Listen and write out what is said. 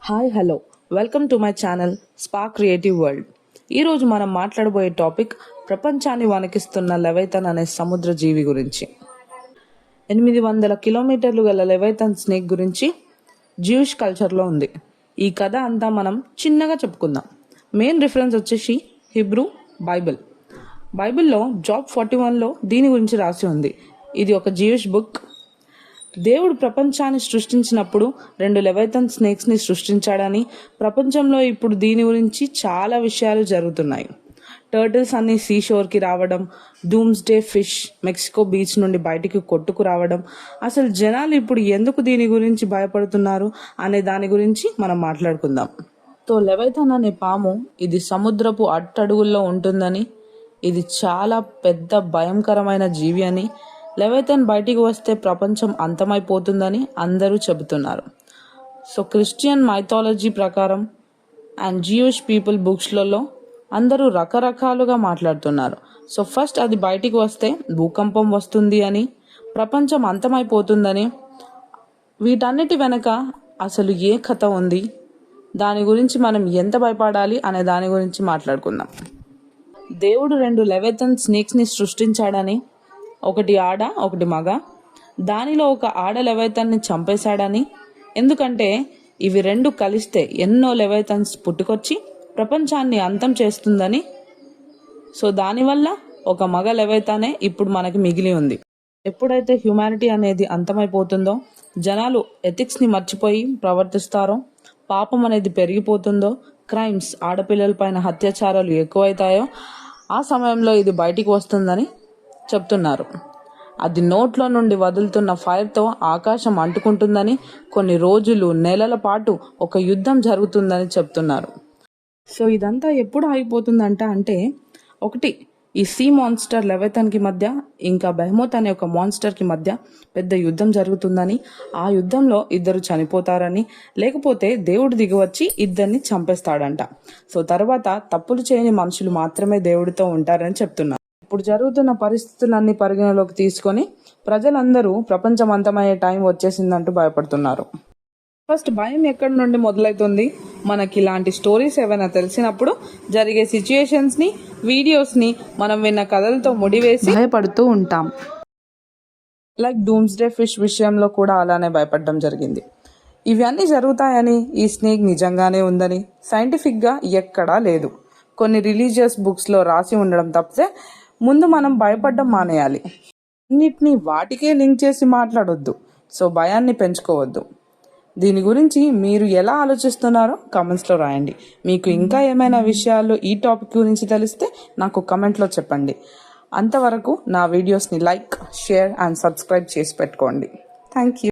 Hi hello welcome to my channel spark creative world. ఈరోజు మనం మాట్లాడబోయే topic ప్రపంచాన్ని వణికిస్తున్న లెవైథన్ అనే సముద్ర జీవి గురించి. 800 కిలోమీటర్లు గల లెవైథన్ స్నేక్ గురించి జ్యూష్ కల్చర్లో ఉంది. ఈ కథ అంతా మనం చిన్నగా చెప్పుకుందాం. మెయిన్ రిఫరెన్స్ వచ్చేసి హిబ్రూ బైబిల్లో జాబ్ 41లో దీని గురించి రాసి ఉంది. ఇది ఒక జ్యూష్ బుక్. దేవుడు ప్రపంచాన్ని సృష్టించినప్పుడు 2 లెవైథన్ స్నేక్స్ని సృష్టించాడని, ప్రపంచంలో ఇప్పుడు దీని గురించి చాలా విషయాలు జరుగుతున్నాయి. టర్టిల్స్ అన్ని సీషోర్కి రావడం, డూమ్స్డే ఫిష్ మెక్సికో బీచ్ నుండి బయటికి కొట్టుకు రావడం, అసలు జనాలు ఇప్పుడు ఎందుకు దీని గురించి భయపడుతున్నారు అనే దాని గురించి మనం మాట్లాడుకుందాం. లెవైథన్ అనే పాము ఇది సముద్రపు అట్టడుగుల్లో ఉంటుందని, ఇది చాలా పెద్ద భయంకరమైన జీవి అని, లెవైథన్ బయటికి వస్తే ప్రపంచం అంతమైపోతుందని అందరూ చెబుతున్నారు. క్రిస్టియన్ మైథాలజీ ప్రకారం అండ్ జ్యూయిష్ పీపుల్ బుక్స్లలో అందరూ రకరకాలుగా మాట్లాడుతున్నారు. ఫస్ట్ అది బయటికి వస్తే భూకంపం వస్తుంది అని, ప్రపంచం అంతమైపోతుందని. వీటన్నిటి వెనక అసలు ఏ కథ ఉంది, దాని గురించి మనం ఎంత భయపడాలి అనే దాని గురించి మాట్లాడుకుందాం. దేవుడు 2 లెవైథన్ స్నేక్స్ని సృష్టించాడని, ఒకటి ఆడ ఒకటి మగ. దానిలో ఒక ఆడ లెవైథన్ని చంపేశాడని, ఎందుకంటే ఇవి 2 కలిస్తే ఎన్నో లెవైథన్స్ పుట్టుకొచ్చి ప్రపంచాన్ని అంతం చేస్తుందని. దానివల్ల ఒక మగ లెవైథానే ఇప్పుడు మనకి మిగిలి ఉంది. ఎప్పుడైతే హ్యూమానిటీ అనేది అంతమైపోతుందో, జనాలు ఎథిక్స్ని మర్చిపోయి ప్రవర్తిస్తారో, పాపం అనేది పెరిగిపోతుందో, క్రైమ్స్ ఆడపిల్లల పైన అత్యాచారాలు ఎక్కువైతాయో, ఆ సమయంలో ఇది బయటికి వస్తుందని చెప్తున్నారు. అది నోట్లో నుండి వదులుతున్న ఫైర్తో ఆకాశం అంటుకుంటుందని, కొన్ని రోజులు నెలల పాటు ఒక యుద్ధం జరుగుతుందని చెప్తున్నారు. ఇదంతా ఎప్పుడు ఆగిపోతుందంట అంటే, ఒకటి ఈ సీ మాన్స్టర్ లెవైథన్కి మధ్య ఇంకా బెహమోత్ అనే ఒక మాన్స్టర్కి మధ్య పెద్ద యుద్ధం జరుగుతుందని, ఆ యుద్ధంలో 2 చనిపోతారని, లేకపోతే దేవుడు దిగివచ్చి ఇద్దరిని చంపేస్తాడంట. తర్వాత తప్పులు చేయని మనుషులు మాత్రమే దేవుడితో ఉంటారని చెప్తున్నారు. ఇప్పుడు జరుగుతున్న పరిస్థితులన్నీ పరిగణలోకి తీసుకొని ప్రజలందరూ ప్రపంచం అంతమయ్యే టైం వచ్చేసిందంటూ భయపడుతున్నారు. ఫస్ట్ భయం ఎక్కడి నుండి మొదలవుతుంది? మనకి ఇలాంటి స్టోరీస్ ఏమైనా తెలిసినప్పుడు జరిగే సిచ్యుయేషన్స్ని, వీడియోస్ని మనం విన్న కథలతో ముడివేసి భయపడుతూ ఉంటాం. లైక్ డూమ్స్డే ఫిష్ విషయంలో కూడా అలానే భయపడడం జరిగింది. ఇవన్నీ జరుగుతాయని, ఈ స్నేక్ నిజంగానే ఉందని సైంటిఫిక్గా ఎక్కడా లేదు. కొన్ని రిలీజియస్ బుక్స్లో రాసి ఉండడం తప్పితే ముందు మనం భయపడడం మానేయాలి. అన్నిటినీ వాటికే లింక్ చేసి మాట్లాడొద్దు. భయాన్ని పెంచుకోవద్దు. దీని గురించి మీరు ఎలా ఆలోచిస్తున్నారో కామెంట్స్లో రాయండి. మీకు ఇంకా ఏమైనా విషయాలు ఈ టాపిక్ గురించి తెలిస్తే నాకు కమెంట్లో చెప్పండి. అంతవరకు నా వీడియోస్ని లైక్, షేర్ అండ్ సబ్స్క్రైబ్ చేసి పెట్టుకోండి. Thank you.